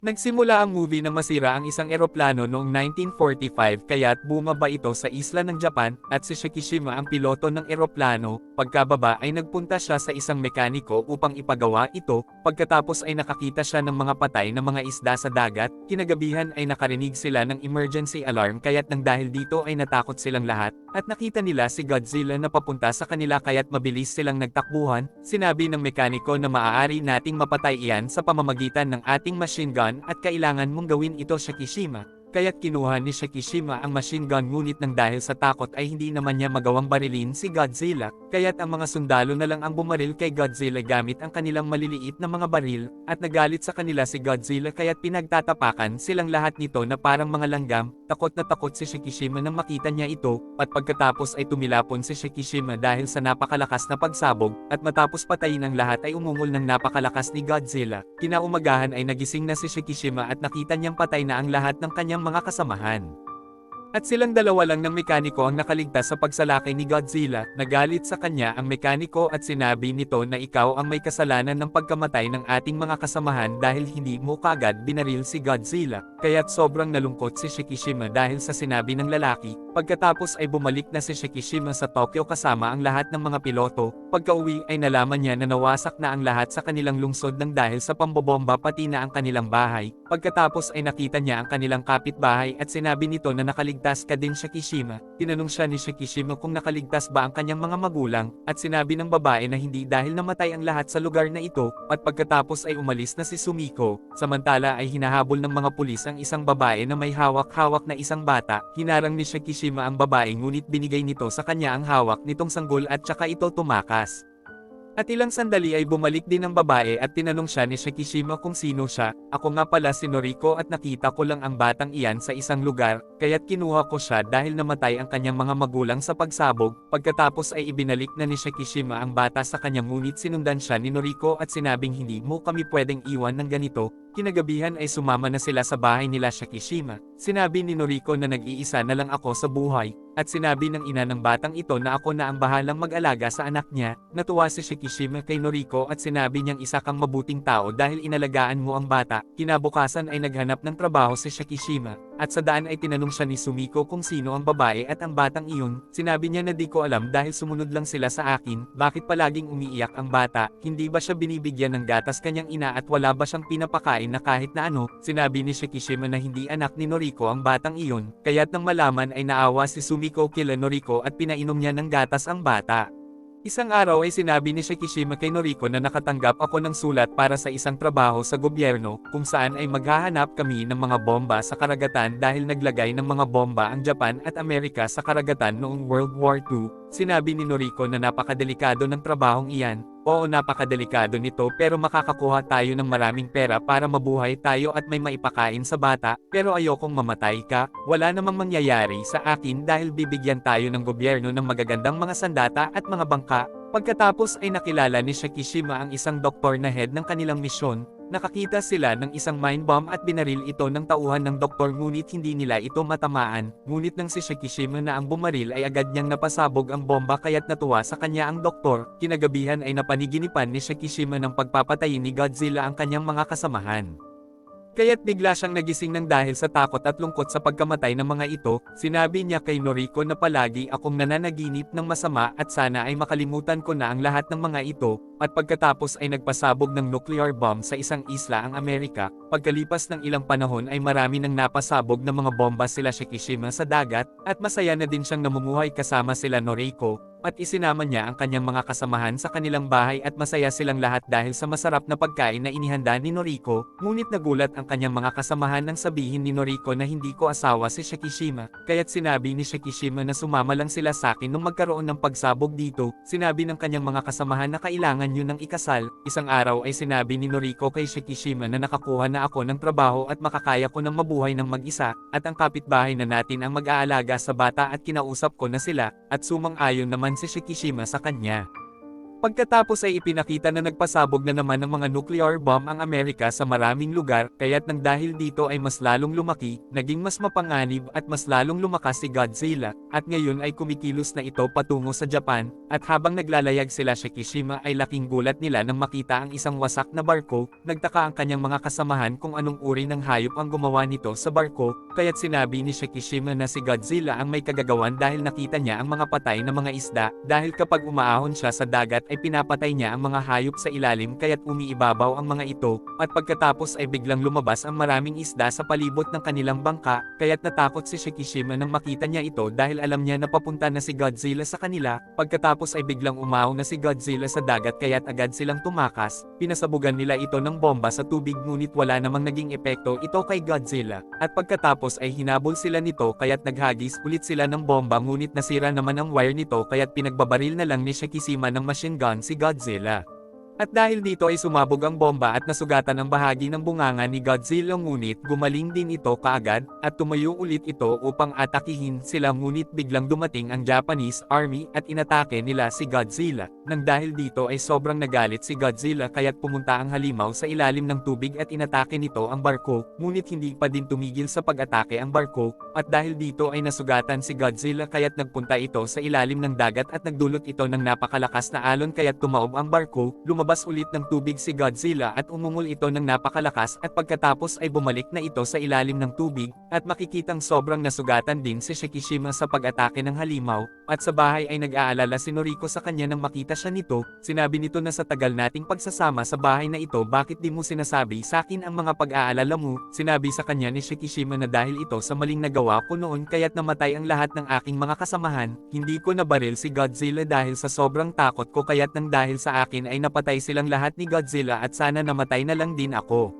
Nagsimula ang movie na masira ang isang eroplano noong 1945 kaya't bumaba ito sa isla ng Japan at si Shikishima ang piloto ng eroplano. Pagkababa ay nagpunta siya sa isang mekaniko upang ipagawa ito. Pagkatapos ay nakakita siya ng mga patay na mga isda sa dagat. Kinagabihan ay nakarinig sila ng emergency alarm kaya't nang dahil dito ay natakot silang lahat at nakita nila si Godzilla na papunta sa kanila kaya't mabilis silang nagtakbuhan. Sinabi ng mekaniko na maaari nating mapatay iyan sa pamamagitan ng ating machine gun at kailangan mong gawin ito Shikishima. Kaya't kinuha ni Shikishima ang machine gun ngunit nang dahil sa takot ay hindi naman niya magawang barilin si Godzilla, kaya't ang mga sundalo na lang ang bumaril kay Godzilla gamit ang kanilang maliliit na mga baril, at nagalit sa kanila si Godzilla kaya't pinagtatapakan silang lahat nito na parang mga langgam. Takot na takot si Shikishima nang makita niya ito, at pagkatapos ay tumilapon si Shikishima dahil sa napakalakas na pagsabog, at matapos patayin ang lahat ay umungol ng napakalakas ni Godzilla. Kinaumagahan ay nagising na si Shikishima at nakita niyang patay na ang lahat ng kanyang mga kasamahan. At silang dalawa lang ng mekaniko ang nakaligtas sa pagsalakay ni Godzilla. Nagalit sa kanya ang mekaniko at sinabi nito na ikaw ang may kasalanan ng pagkamatay ng ating mga kasamahan dahil hindi mo kaagad binaril si Godzilla. Kaya't sobrang nalungkot si Shikishima dahil sa sinabi ng lalaki. Pagkatapos ay bumalik na si Shikishima sa Tokyo kasama ang lahat ng mga piloto. Pagka-uwi ay nalaman niya na nawasak na ang lahat sa kanilang lungsod ng dahil sa pambobomba pati na ang kanilang bahay. Pagkatapos ay nakita niya ang kanilang kapitbahay at sinabi nito na nakaligtas ka din Shikishima. Tinanong siya ni Shikishima kung nakaligtas ba ang kanyang mga magulang, at sinabi ng babae na hindi dahil namatay ang lahat sa lugar na ito, at pagkatapos ay umalis na si Sumiko. Samantala ay hinahabol ng mga pulis ang isang babae na may hawak-hawak na isang bata. Hinarang ni Shikishima ang babae ngunit binigay nito sa kanya ang hawak nitong sanggol at saka ito tumakas. At ilang sandali ay bumalik din ang babae at tinanong siya ni Shikishima kung sino siya. Ako nga pala si Noriko at nakita ko lang ang batang iyan sa isang lugar, kaya't kinuha ko siya dahil namatay ang kanyang mga magulang sa pagsabog. Pagkatapos ay ibinalik na ni Shikishima ang bata sa kanya ngunit sinundan siya ni Noriko at sinabing hindi mo kami pwedeng iwan ng ganito. Kinagabihan ay sumama na sila sa bahay nila Shikishima. Sinabi ni Noriko na nag-iisa na lang ako sa buhay, at sinabi ng ina ng batang ito na ako na ang bahalang mag-alaga sa anak niya. Natuwa si Shikishima kay Noriko at sinabi niyang isa kang mabuting tao dahil inalagaan mo ang bata. Kinabukasan ay naghanap ng trabaho si Shikishima, at sa daan ay tinanong siya ni Sumiko kung sino ang babae at ang batang iyon. Sinabi niya na di ko alam dahil sumunod lang sila sa akin. Bakit palaging umiiyak ang bata? Hindi ba siya binibigyan ng gatas kanyang ina at wala ba siyang pinapakain na kahit na ano? Sinabi ni Shikishima na hindi anak ni Noriko ang batang iyon, kaya't nang malaman ay naawa si Sumiko kila Noriko at pinainom niya ng gatas ang bata. Isang araw ay sinabi ni Shikishima kay Noriko na nakatanggap ako ng sulat para sa isang trabaho sa gobyerno, kung saan ay maghahanap kami ng mga bomba sa karagatan dahil naglagay ng mga bomba ang Japan at Amerika sa karagatan noong World War II. Sinabi ni Noriko na napakadelikado ng trabahong iyan. Oo, napakadelikado nito pero makakakuha tayo ng maraming pera para mabuhay tayo at may maipakain sa bata, pero ayokong mamatay ka. Wala namang mangyayari sa akin dahil bibigyan tayo ng gobyerno ng magagandang mga sandata at mga bangka. Pagkatapos ay nakilala ni Shikishima ang isang doktor na head ng kanilang misyon. Nakakita sila ng isang mine bomb at binaril ito ng tauhan ng doktor ngunit hindi nila ito matamaan. Ngunit nang si Shikishima na ang bumaril ay agad niyang napasabog ang bomba kaya't natuwa sa kanya ang doktor. Kinagabihan ay napaniginipan ni Shikishima ng pagpapatayin ni Godzilla ang kanyang mga kasamahan. Kaya't bigla siyang nagising ng dahil sa takot at lungkot sa pagkamatay ng mga ito. Sinabi niya kay Noriko na palagi akong nananaginip ng masama at sana ay makalimutan ko na ang lahat ng mga ito. At pagkatapos ay nagpasabog ng nuclear bomb sa isang isla ang Amerika. Pagkalipas ng ilang panahon ay marami nang napasabog ng mga bomba sila Shikishima sa dagat, at masaya na din siyang namumuhay kasama sila Noriko. At isinama niya ang kanyang mga kasamahan sa kanilang bahay at masaya silang lahat dahil sa masarap na pagkain na inihanda ni Noriko. Ngunit nagulat ang kanyang mga kasamahan nang sabihin ni Noriko na hindi ko asawa si Shikishima. Kaya't sinabi ni Shikishima na sumama lang sila sa akin nung magkaroon ng pagsabog dito. Sinabi ng kanyang mga kasamahan na kailangan yun ng ikasal. Isang araw ay sinabi ni Noriko kay Shikishima na nakakuha na ako ng trabaho at makakaya ko ng mabuhay ng mag-isa, at ang kapitbahay na natin ang mag-aalaga sa bata at kinausap ko na sila, at sumang-ayon naman si Shikishima sa kanya. Pagkatapos ay ipinakita na nagpasabog na naman ng mga nuclear bomb ang Amerika sa maraming lugar, kaya't nang dahil dito ay mas lalong lumaki, naging mas mapanganib at mas lalong lumakas si Godzilla, at ngayon ay kumikilos na ito patungo sa Japan, at habang naglalayag sila sa Kishima ay laking gulat nila nang makita ang isang wasak na barko, nagtaka ang kanyang mga kasamahan kung anong uri ng hayop ang gumawa nito sa barko, kaya't sinabi ni Shikishima na si Godzilla ang may kagagawan dahil nakita niya ang mga patay na mga isda, dahil kapag umaahon siya sa dagat ay pinapatay niya ang mga hayop sa ilalim kaya't umiibabaw ang mga ito, at pagkatapos ay biglang lumabas ang maraming isda sa palibot ng kanilang bangka, kaya't natakot si Shikishima nang makita niya ito dahil alam niya na papunta na si Godzilla sa kanila, pagkatapos ay biglang umahon na si Godzilla sa dagat kaya't agad silang tumakas, pinasabugan nila ito ng bomba sa tubig ngunit wala namang naging epekto ito kay Godzilla, at pagkatapos ay hinabol sila nito kaya't naghagis ulit sila ng bomba ngunit nasira naman ang wire nito kaya't pinagbabaril na lang ni Shikishima ng machine gun si Godzilla. At dahil dito ay sumabog ang bomba at nasugatan ang bahagi ng bunganga ni Godzilla ngunit gumaling din ito kaagad, at tumayo ulit ito upang atakihin sila ngunit biglang dumating ang Japanese Army at inatake nila si Godzilla. Nang dahil dito ay sobrang nagalit si Godzilla kaya't pumunta ang halimaw sa ilalim ng tubig at inatake nito ang barko, ngunit hindi pa din tumigil sa pag-atake ang barko, at dahil dito ay nasugatan si Godzilla kaya't nagpunta ito sa ilalim ng dagat at nagdulot ito ng napakalakas na alon kaya't tumaob ang barko, lumabas ulit ng tubig si Godzilla at umungol ito ng napakalakas at pagkatapos ay bumalik na ito sa ilalim ng tubig, at makikitang sobrang nasugatan din si Shikishima sa pag-atake ng halimaw, at sa bahay ay nag-aalala si Noriko sa kanya nang makita siya nito, sinabi nito na sa tagal nating pagsasama sa bahay na ito bakit di mo sinasabi sa akin ang mga pag-aalala mo, sinabi sa kanya ni Shikishima na dahil ito sa maling nagawa ko noon kaya't namatay ang lahat ng aking mga kasamahan, hindi ko nabaril si Godzilla dahil sa sobrang takot ko kaya't nang dahil sa akin ay napatay silang lahat ni Godzilla at sana namatay na lang din ako.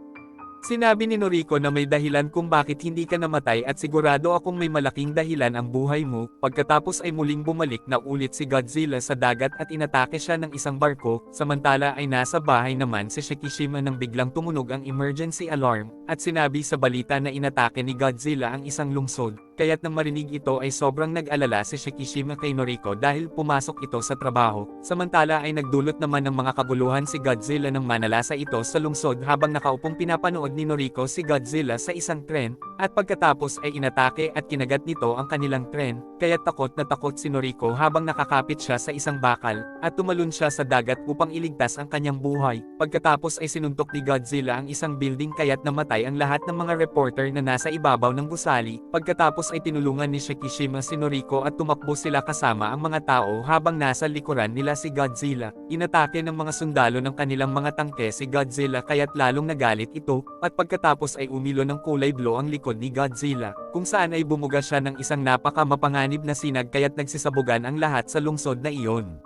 Sinabi ni Noriko na may dahilan kung bakit hindi ka namatay at sigurado akong may malaking dahilan ang buhay mo, pagkatapos ay muling bumalik na ulit si Godzilla sa dagat at inatake siya ng isang barko, samantala ay nasa bahay naman si Shikishima nang biglang tumunog ang emergency alarm, at sinabi sa balita na inatake ni Godzilla ang isang lungsod, kaya't nang marinig ito ay sobrang nag-alala si Shikishima kay Noriko dahil pumasok ito sa trabaho, samantala ay nagdulot naman ng mga kaguluhan si Godzilla nang manalasa ito sa lungsod habang nakaupong pinapanood ni Noriko si Godzilla sa isang tren, at pagkatapos ay inatake at kinagat nito ang kanilang tren, kaya takot na takot si Noriko habang nakakapit siya sa isang bakal, at tumalon siya sa dagat upang iligtas ang kanyang buhay, pagkatapos ay sinuntok ni Godzilla ang isang building kaya't namatay ang lahat ng mga reporter na nasa ibabaw ng gusali, pagkatapos ay tinulungan ni Shikishima si Noriko at tumakbo sila kasama ang mga tao habang nasa likuran nila si Godzilla, inatake ng mga sundalo ng kanilang mga tangke si Godzilla kaya't lalong nagalit ito, at pagkatapos ay umilo ng kulay blue ang likod ni Godzilla, kung saan ay bumuga siya ng isang napaka-mapanganib na sinag kaya't nagsisabugan ang lahat sa lungsod na iyon.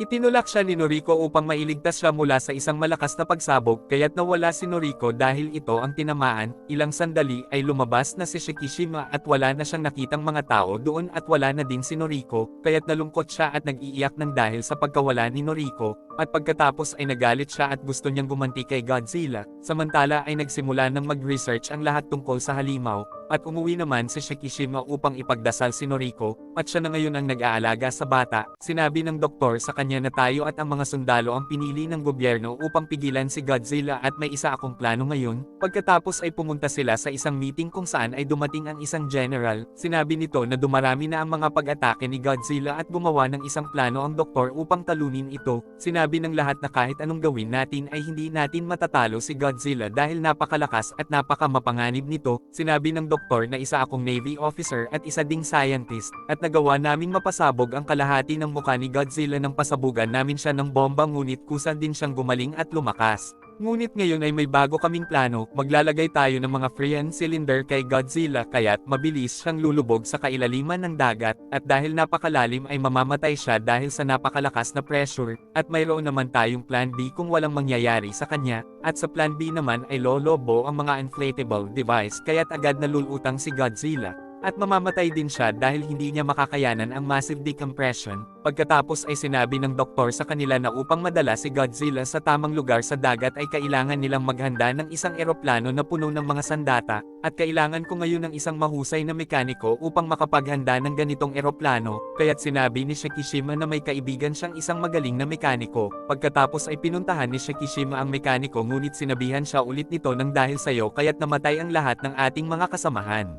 Itinulak siya ni Noriko upang mailigtas siya mula sa isang malakas na pagsabog kaya't nawala si Noriko dahil ito ang tinamaan, ilang sandali ay lumabas na si Shikishima at wala na siyang nakitang mga tao doon at wala na din si Noriko, kaya't nalungkot siya at nag-iiyak ng dahil sa pagkawala ni Noriko, at pagkatapos ay nagalit siya at gusto niyang gumanti kay Godzilla, samantala ay nagsimula ng mag-research ang lahat tungkol sa halimaw, at umuwi naman si Shikishima upang ipagdasal si Noriko, at siya na ngayon ang nag-aalaga sa bata, sinabi ng doktor sa kanya na tayo at ang mga sundalo ang pinili ng gobyerno upang pigilan si Godzilla at may isa akong plano ngayon, pagkatapos ay pumunta sila sa isang meeting kung saan ay dumating ang isang general, sinabi nito na dumarami na ang mga pag-atake ni Godzilla at gumawa ng isang plano ang doktor upang talunin ito, sinabi ng lahat na kahit anong gawin natin ay hindi natin matatalo si Godzilla dahil napakalakas at napakamapanganib nito, sinabi ng doktor na isa akong Navy officer at isa ding scientist, at nagawa naming mapasabog ang kalahati ng mukha ni Godzilla nang pasabugan namin siya ng bomba ngunit kusa din siyang gumaling at lumakas. Ngunit ngayon ay may bago kaming plano, maglalagay tayo ng mga freon cylinder kay Godzilla kaya't mabilis siyang lulubog sa kailaliman ng dagat, at dahil napakalalim ay mamamatay siya dahil sa napakalakas na pressure, at mayroon naman tayong plan B kung walang mangyayari sa kanya, at sa plan B naman ay lolobo ang mga inflatable device kaya't agad nalulutang si Godzilla. At mamamatay din siya dahil hindi niya makakayanan ang massive decompression. Pagkatapos ay sinabi ng doktor sa kanila na upang madala si Godzilla sa tamang lugar sa dagat ay kailangan nilang maghanda ng isang eroplano na puno ng mga sandata, at kailangan ko ngayon ng isang mahusay na mekaniko upang makapaghanda ng ganitong eroplano, kaya't sinabi ni Shikishima na may kaibigan siyang isang magaling na mekaniko. Pagkatapos ay pinuntahan ni Shikishima ang mekaniko ngunit sinabihan siya ulit nito ng dahil sayo kaya't namatay ang lahat ng ating mga kasamahan.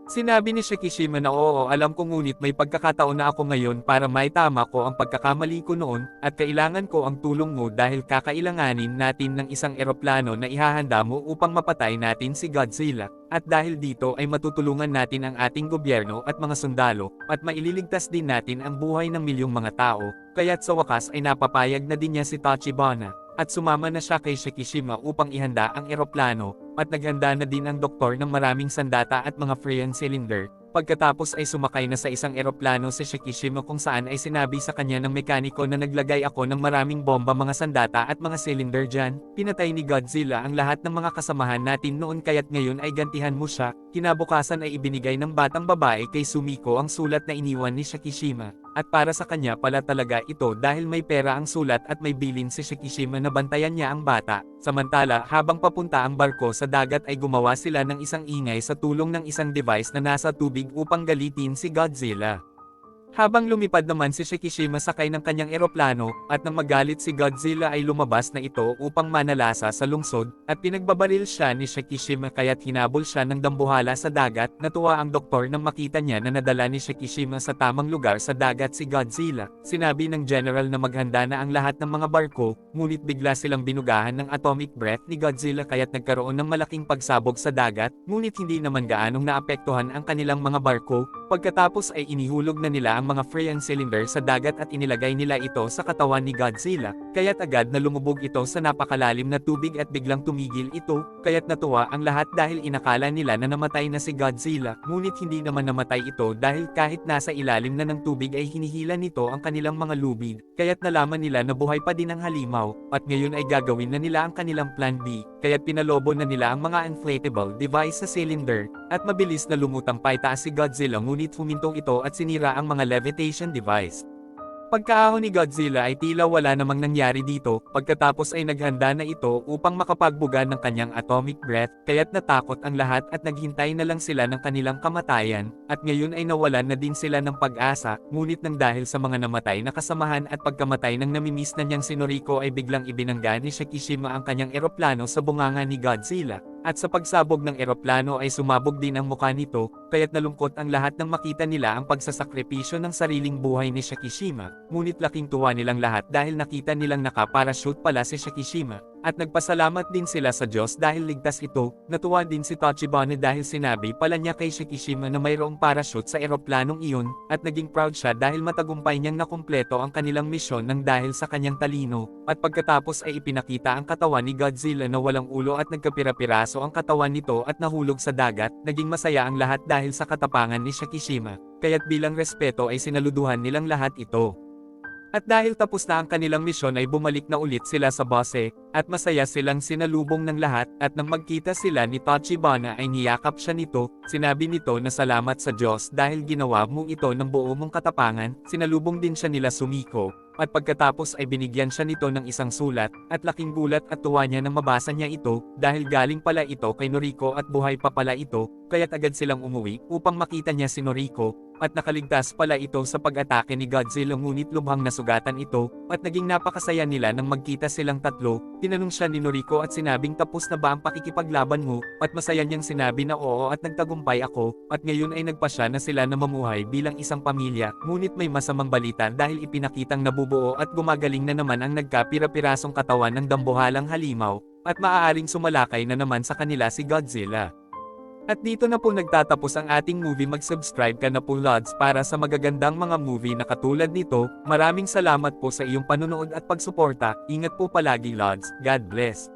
Sinabi ni Shikishima na oo alam ko ngunit may pagkakataon na ako ngayon para maitama ko ang pagkakamali ko noon, at kailangan ko ang tulong mo dahil kakailanganin natin ng isang eroplano na ihahanda mo upang mapatay natin si Godzilla, at dahil dito ay matutulungan natin ang ating gobyerno at mga sundalo, at maililigtas din natin ang buhay ng milyong mga tao, kaya't sa wakas ay napapayag na din niya si Tachibana. At sumama na siya kay Shikishima upang ihanda ang eroplano, at naghanda na din ang doktor ng maraming sandata at mga freon cylinder. Pagkatapos ay sumakay na sa isang eroplano si Shikishima kung saan ay sinabi sa kanya ng mekaniko na naglagay ako ng maraming bomba mga sandata at mga cylinder dyan. Pinatay ni Godzilla ang lahat ng mga kasamahan natin noon kaya't ngayon ay gantihan mo siya. Kinabukasan ay ibinigay ng batang babae kay Sumiko ang sulat na iniwan ni Shikishima. At para sa kanya pala talaga ito dahil may pera ang sulat at may bilin si Shikishima na bantayan niya ang bata. Samantala, habang papunta ang barko sa dagat ay gumawa sila ng isang ingay sa tulong ng isang device na nasa tubig upang galitin si Godzilla. Habang lumipad naman si Shikishima sakay ng kanyang eroplano, at nang magalit si Godzilla ay lumabas na ito upang manalasa sa lungsod, at pinagbabaril siya ni Shikishima kaya't hinabol siya ng dambuhala sa dagat. Natuwa ang doktor nang makita niya na nadala ni Shikishima sa tamang lugar sa dagat si Godzilla. Sinabi ng general na maghanda na ang lahat ng mga barko, ngunit bigla silang binugahan ng atomic breath ni Godzilla kaya't nagkaroon ng malaking pagsabog sa dagat, ngunit hindi naman gaanong naapektuhan ang kanilang mga barko. Pagkatapos ay inihulog na nila ang mga freon cylinder sa dagat at inilagay nila ito sa katawan ni Godzilla, kaya't agad na lumubog ito sa napakalalim na tubig at biglang tumigil ito, kaya't natuwa ang lahat dahil inakala nila na namatay na si Godzilla, ngunit hindi naman namatay ito dahil kahit nasa ilalim na ng tubig ay hinihila nito ang kanilang mga lubid, kaya't nalaman nila na buhay pa din ang halimaw, at ngayon ay gagawin na nila ang kanilang plan B, kaya't pinalobo na nila ang mga inflatable device sa cylinder, at mabilis na lumutang paitaas si Godzilla ngunit humintong ito at sinira ang mga levitation device. Pagkaahon ni Godzilla ay tila wala namang nangyari dito, pagkatapos ay naghanda na ito upang makapagbuga ng kanyang atomic breath, kaya't natakot ang lahat at naghintay na lang sila ng kanilang kamatayan, at ngayon ay nawalan na din sila ng pag-asa, ngunit nang dahil sa mga namatay na kasamahan at pagkamatay ng namimiss na niyang si Noriko ay biglang ibinangga ni Shikishima ang kanyang eroplano sa bunganga ni Godzilla. At sa pagsabog ng eroplano ay sumabog din ang mukha nito, kaya't nalungkot ang lahat nang makita nila ang pagsasakripisyo ng sariling buhay ni Shikishima, ngunit laking tuwa nilang lahat dahil nakita nilang naka-parachute pala si Shikishima, at nagpasalamat din sila sa Diyos dahil ligtas ito. Natuwa din si Tachibana dahil sinabi pala niya kay Shikishima na mayroong parachute sa eroplanong iyon, at naging proud siya dahil matagumpay niyang nakumpleto ang kanilang misyon ng dahil sa kanyang talino, at pagkatapos ay ipinakita ang katawan ni Godzilla na walang ulo at nagkapira-piraso ang katawan nito at nahulog sa dagat. Naging masaya ang lahat dahil sa katapangan ni Shikishima, kaya't bilang respeto ay sinaluduhan nilang lahat ito. At dahil tapos na ang kanilang misyon ay bumalik na ulit sila sa base, at masaya silang sinalubong ng lahat, at nang magkita sila ni Tachibana ay niyakap siya nito. Sinabi nito na salamat sa Diyos dahil ginawa mo ito ng buo mong katapangan. Sinalubong din siya nila Sumiko, at pagkatapos ay binigyan siya nito ng isang sulat, at laking gulat at tuwa niya nang mabasa niya ito, dahil galing pala ito kay Noriko at buhay pa pala ito, kaya't agad silang umuwi upang makita niya si Noriko, at nakaligtas pala ito sa pag-atake ni Godzilla ngunit lubhang nasugatan ito, at naging napakasaya nila nang magkita silang tatlo. Tinanong siya ni Noriko at sinabing tapos na ba ang pakikipaglaban mo, at masaya niyang sinabi na oo at nagtagumpay ako, at ngayon ay nagpasya na sila na mamuhay bilang isang pamilya, ngunit may masamang balita dahil ipinakitang nabubuo at gumagaling na naman ang nagkapira-pirasong katawan ng dambuhalang halimaw, at maaaring sumalakay na naman sa kanila si Godzilla. At dito na po nagtatapos ang ating movie. Mag-subscribe ka na po Lods para sa magagandang mga movie na katulad nito. Maraming salamat po sa iyong panunood at pagsuporta. Ingat po palagi Lods. God bless.